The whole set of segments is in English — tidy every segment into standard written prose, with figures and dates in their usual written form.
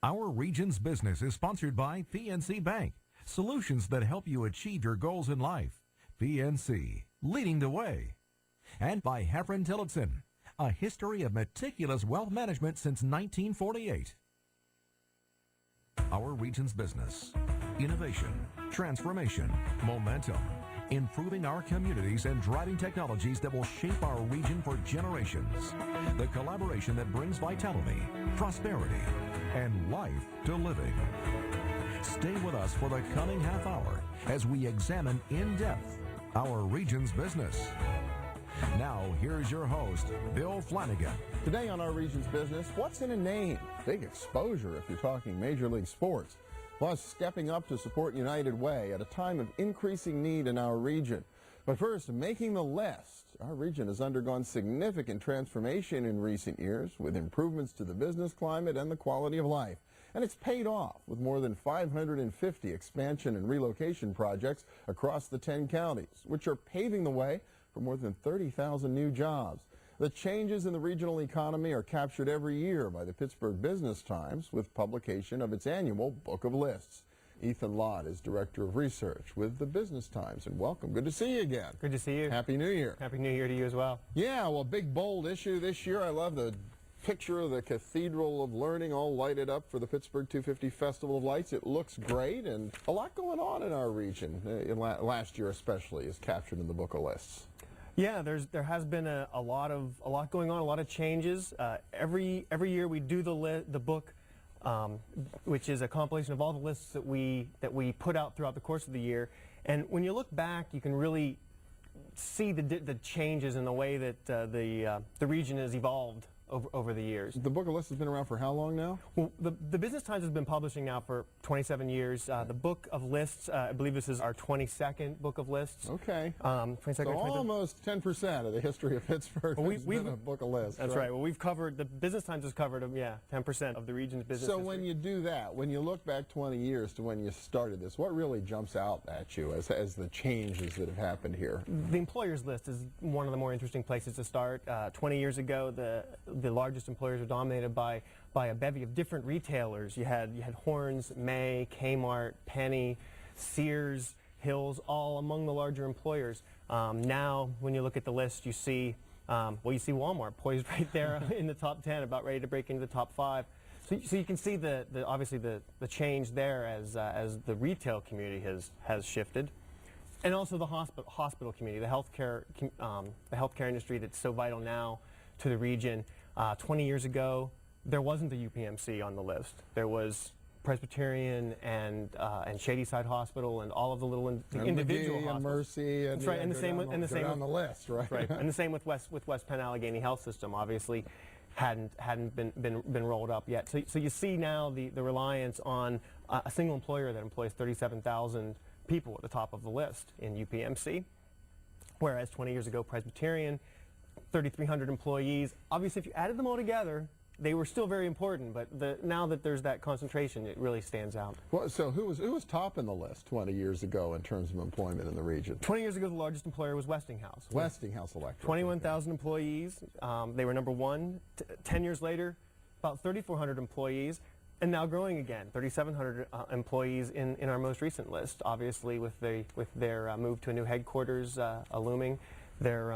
Our region's business is sponsored by PNC Bank, solutions that help you achieve your goals in life. PNC, leading the way. And by Heffron Tillotson, a history of meticulous wealth management since 1948. Our region's business, innovation, transformation, momentum, improving our communities and driving technologies that will shape our region for generations. The collaboration that brings vitality, prosperity, and life to living. Stay with us for the coming half hour as we examine in depth our region's business. Now, here's your host, Bill Flanagan. Today on Our Region's Business, what's in a name? Big exposure if you're talking Major League Sports. Plus, stepping up to support United Way at a time of increasing need in our region. But first, making the list. Our region has undergone significant transformation in recent years with improvements to the business climate and the quality of life. And it's paid off with more than 550 expansion and relocation projects across the 10 counties, which are paving the way for more than 30,000 new jobs. The changes in the regional economy are captured every year by the Pittsburgh Business Times with publication of its annual Book of Lists. Ethan Lott is Director of Research with the Business Times, and welcome. Good to see you again. Good to see you. Happy New Year. Happy New Year to you as well. Yeah, well, big, bold issue this year. I love the picture of the Cathedral of Learning all lighted up for the Pittsburgh 250 Festival of Lights. It looks great, and a lot going on in our region, last year especially, is captured in the Book of Lists. Yeah, there has been a lot going on, a lot of changes. Every year we do the book, which is a compilation of all the lists that we put out throughout the course of the year. And when you look back, you can really see the changes in the way that the region has evolved over the years. The Book of Lists has been around for how long now? Well, the Business Times has been publishing now for 27 years. The Book of Lists, I believe this is our 22nd Book of Lists. Okay. 22nd, so almost 10% of the history of Pittsburgh has been a Book of Lists. That's right. Well, we've covered, the Business Times has covered, 10% of the region's business So history. when you do that, when you look back 20 years to when you started this, what really jumps out at you as the changes that have happened here? The employers list is one of the more interesting places to start. 20 years ago, the largest employers were dominated by a bevy of different retailers. You had Horns, May, Kmart, Penny, Sears, Hills, all among the larger employers. Now, when you look at the list, you see you see Walmart poised right there in the top 10, about ready to break into the top 5. So you can see obviously the change there as the retail community has shifted, and also the hospital community, the healthcare industry that's so vital now to the region. 20 years ago, there wasn't a UPMC on the list. There was Presbyterian and Shadyside Hospital and all of the little individual hospitals. And Mercy, and that's right. And the same with on the list, right? Right. And the same with West Penn Allegheny Health System. Obviously, hadn't been rolled up yet. So you see now the reliance on a single employer that employs 37,000 people at the top of the list in UPMC, whereas 20 years ago, Presbyterian, 3,300 employees. Obviously, if you added them all together, they were still very important, but now that there's that concentration, it really stands out. Well, so who was topping the list 20 years ago in terms of employment in the region? 20 years ago, the largest employer was Westinghouse. Westinghouse Electric. 21,000 employees. They were number one. 10 years later, about 3,400 employees, and now growing again. 3,700 employees in our most recent list. Obviously, with their move to a new headquarters looming. They're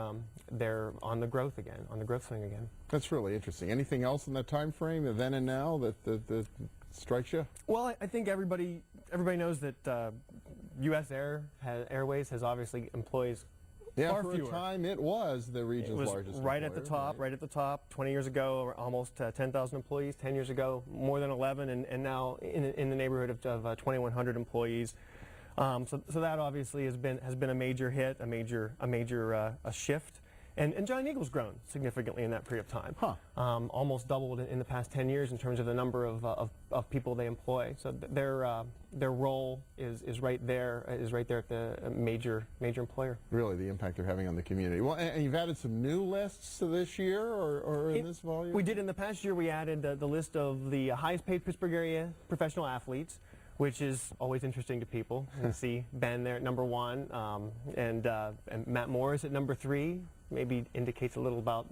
on the growth again, on the growth swing again. That's really interesting. Anything else in that time frame, then and now, that strikes you? Well, I think everybody knows that U.S. Airways has obviously employs far fewer. For a time it was the region's largest right employer, at the top, right at the top. 20 years ago, almost 10,000 employees. 10 years ago, more than 11, and now in the neighborhood of 2,100 employees. So that obviously has been a major hit, a major shift, and Giant Eagle's grown significantly in that period of time. Almost doubled in the past 10 years in terms of the number of people they employ. So their role is right there at the major employer. Really, the impact they're having on the community. Well, and you've added some new lists to this year, or in this volume? We did in the past year. We added the list of the highest paid Pittsburgh area professional athletes, which is always interesting to people. You see Ben there at number 1, and Matt Morris at number 3. Maybe indicates a little about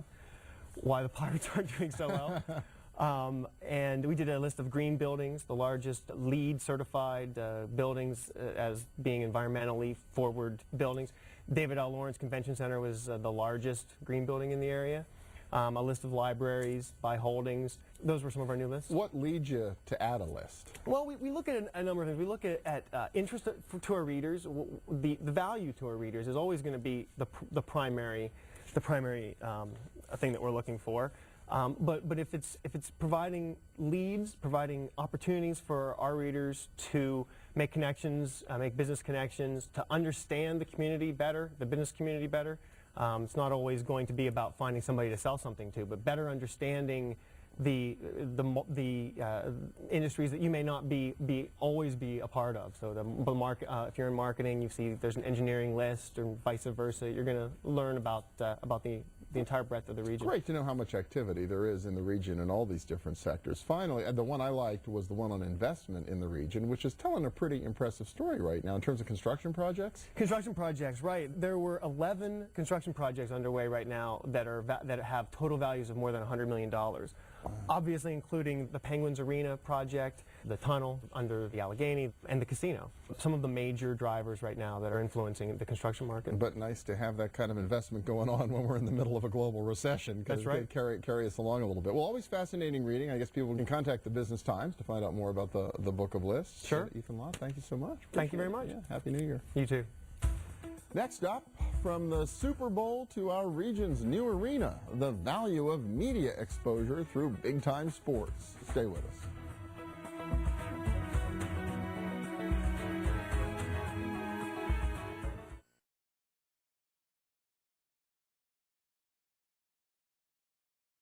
why the Pirates aren't doing so well. And we did a list of green buildings, the largest LEED certified buildings as being environmentally forward buildings. David L. Lawrence Convention Center was the largest green building in the area. A list of libraries by holdings. Those were some of our new lists. What leads you to add a list? Well, we look at a number of things. We look at interest to our readers. The value to our readers is always going to be the primary thing that we're looking for. But if it's providing leads, providing opportunities for our readers to make connections, make business connections, to understand the community better, the business community better. It's not always going to be about finding somebody to sell something to, but better understanding the industries that you may not always be a part of. So the market, if you're in marketing, you see there's an engineering list, or vice versa. You're going to learn about the entire breadth of the region. Great to know how much activity there is in the region in all these different sectors. Finally, the one I liked was the one on investment in the region, which is telling a pretty impressive story right now in terms of construction projects. Construction projects, right. There were 11 construction projects underway right now that have total values of more than $100 million. Obviously including the Penguins Arena project, the tunnel under the Allegheny, and the casino. Some of the major drivers right now that are influencing the construction market. But nice to have that kind of investment going on when we're in the middle of a global recession. That's right. Carry us along a little bit. Well, always fascinating reading. I guess people can contact the Business Times to find out more about the book of lists. Sure. Ethan Lott, thank you so much. Thank you very much. Yeah, Happy New Year. You too. Next up, from the Super Bowl to our region's new arena, the value of media exposure through big-time sports. Stay with us.